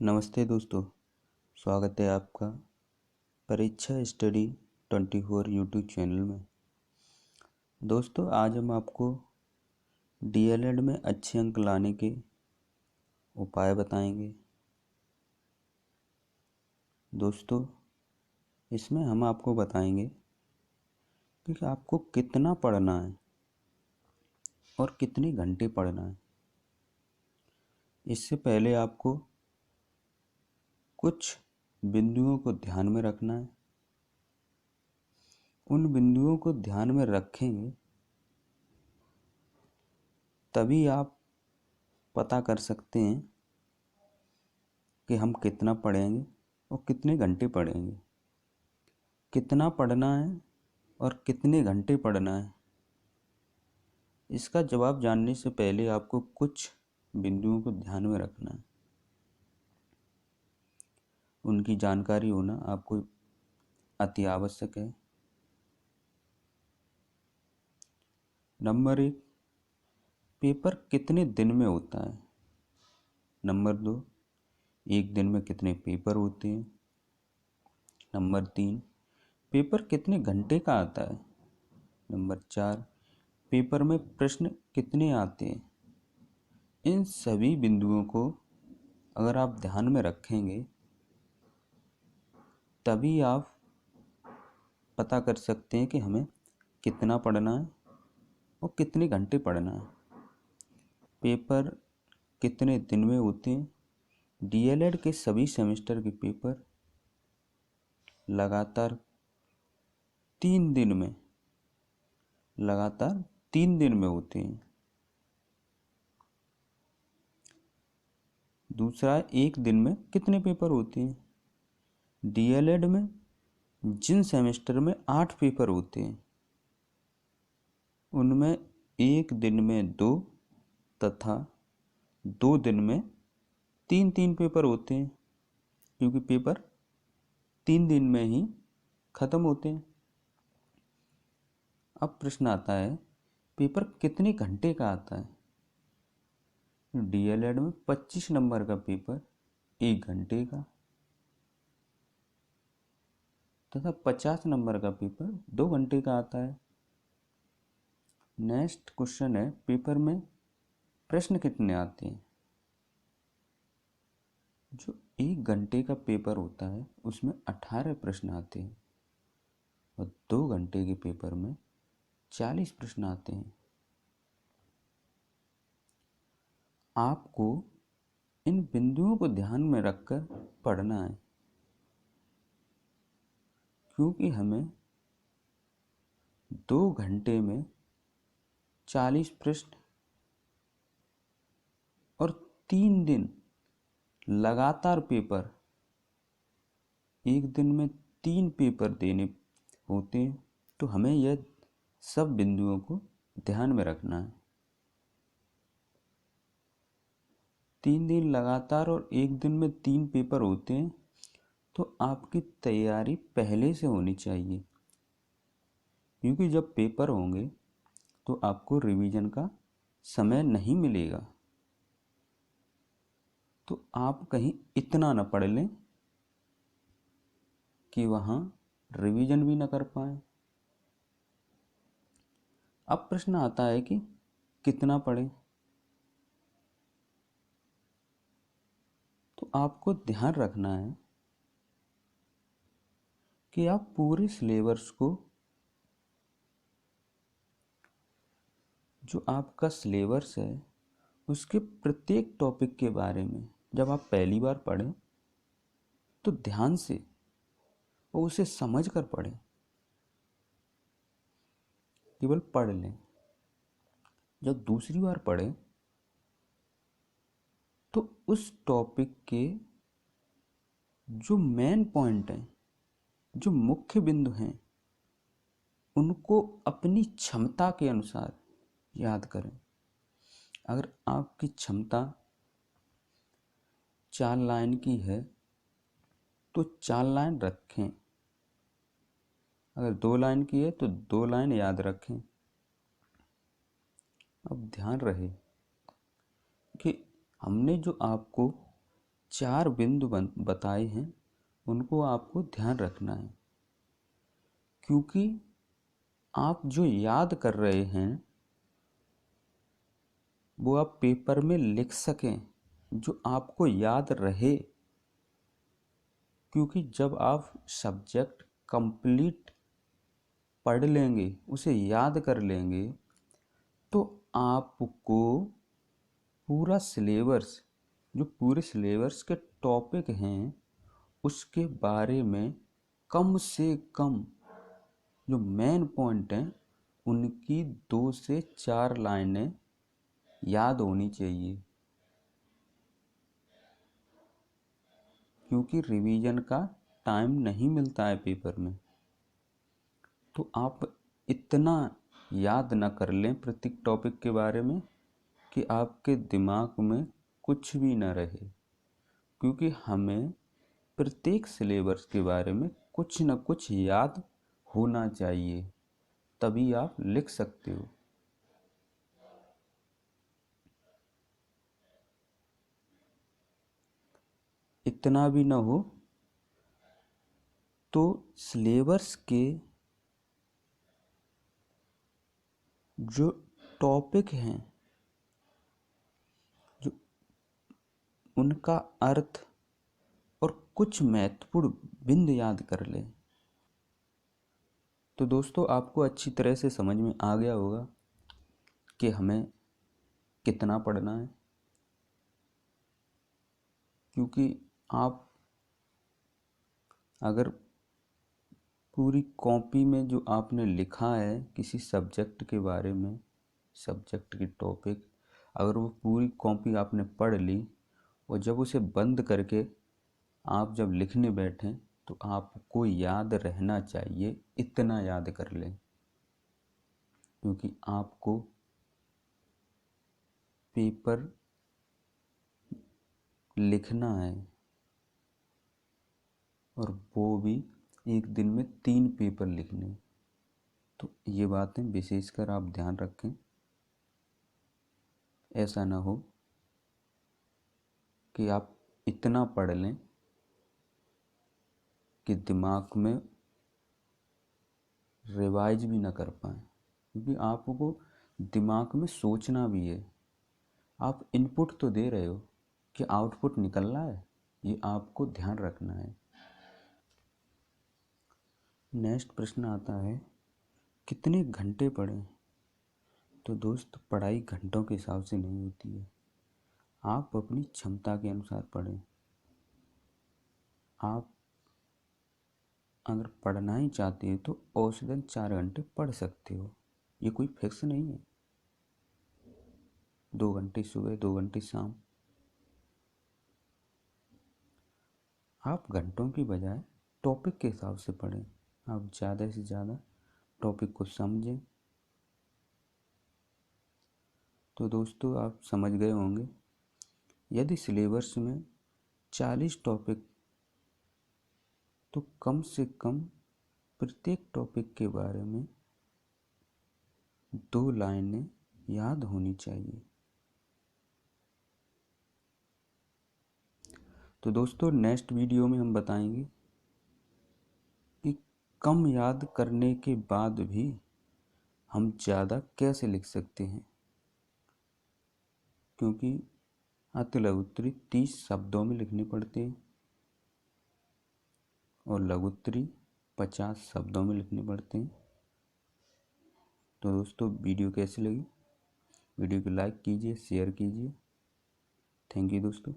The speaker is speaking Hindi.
नमस्ते दोस्तों, स्वागत है आपका परीक्षा स्टडी 24 यूट्यूब चैनल में। दोस्तों, आज हम आपको डीएलएड में अच्छे अंक लाने के उपाय बताएंगे। दोस्तों, इसमें हम आपको बताएंगे कि आपको कितना पढ़ना है और कितने घंटे पढ़ना है। इससे पहले आपको कुछ बिंदुओं को ध्यान में रखना है। उन बिंदुओं को ध्यान में रखेंगे तभी आप पता कर सकते हैं कि हम कितना पढ़ेंगे और कितने घंटे पढ़ेंगे। कितना पढ़ना है और कितने घंटे पढ़ना है, इसका जवाब जानने से पहले आपको कुछ बिंदुओं को ध्यान में रखना है। उनकी जानकारी होना आपको अति आवश्यक है। नंबर 1, पेपर कितने दिन में होता है। नंबर 2, एक दिन में कितने पेपर होते हैं। नंबर 3, पेपर कितने घंटे का आता है। नंबर 4, पेपर में प्रश्न कितने आते हैं। इन सभी बिंदुओं को अगर आप ध्यान में रखेंगे तभी आप पता कर सकते हैं कि हमें कितना पढ़ना है और कितने घंटे पढ़ना है। पेपर कितने दिन में होते हैं। डीएलएड के सभी सेमेस्टर के पेपर लगातार 3 दिन में होते हैं। दूसरा, एक दिन में कितने पेपर होते हैं। डीएलएड में जिन सेमेस्टर में 8 पेपर होते हैं उनमें एक दिन में 2 तथा 2 दिन में 3 पेपर होते हैं, क्योंकि पेपर 3 दिन में ही खत्म होते हैं। अब प्रश्न आता है, पेपर कितने घंटे का आता है। डीएलएड में 25 नंबर का पेपर 1 घंटे का तथा 50 नंबर का पेपर 2 घंटे का आता है। नेक्स्ट क्वेश्चन है, पेपर में प्रश्न कितने आते हैं। जो 1 घंटे का पेपर होता है उसमें 18 प्रश्न आते हैं और 2 घंटे के पेपर में 40 प्रश्न आते हैं। आपको इन बिंदुओं को ध्यान में रखकर पढ़ना है, क्योंकि हमें 2 घंटे में 40 प्रश्न और 3 दिन लगातार पेपर, एक दिन में 3 पेपर देने होते हैं, तो हमें यह सब बिंदुओं को ध्यान में रखना है। 3 दिन लगातार और एक दिन में 3 पेपर होते हैं, तो आपकी तैयारी पहले से होनी चाहिए, क्योंकि जब पेपर होंगे तो आपको रिवीजन का समय नहीं मिलेगा। तो आप कहीं इतना न पढ़ लें कि वहाँ रिवीजन भी न कर पाए। अब प्रश्न आता है कि कितना पढ़ें। तो आपको ध्यान रखना है कि आप पूरे सिलेबस को, जो आपका सिलेबस है उसके प्रत्येक टॉपिक के बारे में जब आप पहली बार पढ़ें तो ध्यान से और उसे समझ कर पढ़ें, केवल पढ़ लें। जब दूसरी बार पढ़ें तो उस टॉपिक के जो मेन पॉइंट हैं, जो मुख्य बिंदु हैं, उनको अपनी क्षमता के अनुसार याद करें। अगर आपकी क्षमता 4 लाइन की है तो 4 लाइन रखें। अगर 2 लाइन की है तो 2 लाइन याद रखें। अब ध्यान रहे कि हमने जो आपको 4 बिंदु बताए हैं, उनको आपको ध्यान रखना है, क्योंकि आप जो याद कर रहे हैं वो आप पेपर में लिख सकें, जो आपको याद रहे। क्योंकि जब आप सब्जेक्ट कंप्लीट पढ़ लेंगे, उसे याद कर लेंगे, तो आपको पूरा सिलेबस, जो पूरे सिलेबस के टॉपिक हैं, उसके बारे में कम से कम जो मेन पॉइंट हैं उनकी 2 से 4 लाइनें याद होनी चाहिए। क्योंकि रिवीजन का टाइम नहीं मिलता है पेपर में, तो आप इतना याद ना कर लें प्रत्येक टॉपिक के बारे में कि आपके दिमाग में कुछ भी ना रहे। क्योंकि हमें प्रत्येक सिलेबस के बारे में कुछ न कुछ याद होना चाहिए, तभी आप लिख सकते हो। इतना भी ना हो तो सिलेबस के जो टॉपिक हैं, जो उनका अर्थ और कुछ महत्वपूर्ण बिंदु याद कर लें। तो दोस्तों, आपको अच्छी तरह से समझ में आ गया होगा कि हमें कितना पढ़ना है। क्योंकि आप अगर पूरी कॉपी में जो आपने लिखा है किसी सब्जेक्ट के बारे में, सब्जेक्ट की टॉपिक, अगर वो पूरी कॉपी आपने पढ़ ली और जब उसे बंद करके आप जब लिखने बैठें, तो आपको याद रहना चाहिए, इतना याद कर लें। क्योंकि आपको पेपर लिखना है, और वो भी एक दिन में 3 पेपर लिखने। तो ये बातें विशेषकर आप ध्यान रखें। ऐसा ना हो कि आप इतना पढ़ लें कि दिमाग में रिवाइज भी ना कर पाएँ। क्योंकि आपको दिमाग में सोचना भी है। आप इनपुट तो दे रहे हो कि आउटपुट निकल रहा है, ये आपको ध्यान रखना है। नेक्स्ट प्रश्न आता है, कितने घंटे पढ़ें? तो दोस्त, पढ़ाई घंटों के हिसाब से नहीं होती है। आप अपनी क्षमता के अनुसार पढ़ें। आप अगर पढ़ना ही चाहते हैं तो औसतन 4 घंटे पढ़ सकते हो, ये कोई फिक्स नहीं है। 2 घंटे सुबह, 2 घंटे शाम। आप घंटों की बजाय टॉपिक के हिसाब से पढ़ें। आप ज़्यादा से ज़्यादा टॉपिक को समझें। तो दोस्तों, आप समझ गए होंगे, यदि सिलेबस में 40 टॉपिक, तो कम से कम प्रत्येक टॉपिक के बारे में 2 लाइनें याद होनी चाहिए। तो दोस्तों, नेक्स्ट वीडियो में हम बताएंगे कि कम याद करने के बाद भी हम ज़्यादा कैसे लिख सकते हैं। क्योंकि अति लघुत्तरी 30 शब्दों में लिखनी पड़ती है और लघुत्तरी 50 शब्दों में लिखनी पड़ती है। तो दोस्तों, वीडियो कैसी लगी? वीडियो को लाइक कीजिए, शेयर कीजिए। थैंक यू दोस्तों।